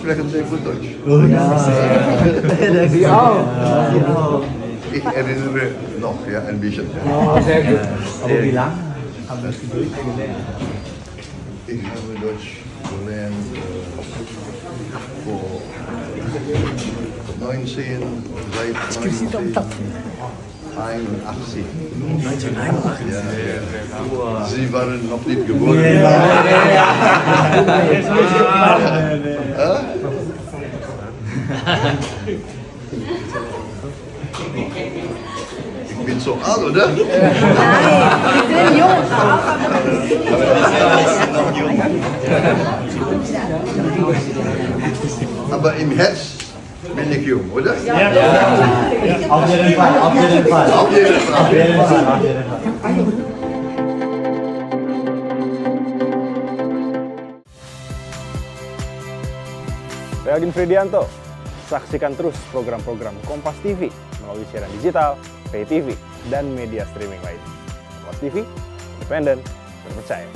spreken zeer goed Duits. Oh ja, Sie auch. Ich erinnere noch, ja, ein bisschen. Oh, sehr gut. Aber wie lange haben Sie Deutsch gelernt? Ich habe Deutsch gelernt vor 1981. 1981. Ja. Sie waren noch nicht geboren. Ich bin so alt, oder? Nein, wir sind jung. Aber im Herz bin ich jung, oder? Ja. Auf jeden Fall, auf jeden Fall. Auf jeden Fall. Auf jeden Fall, auf jeden Fall. Saya Aldin Fridianto. Saksikan terus program-program Kompas TV melalui siaran digital, pay TV, dan media streaming lain. Kompas TV, independen, terpercaya.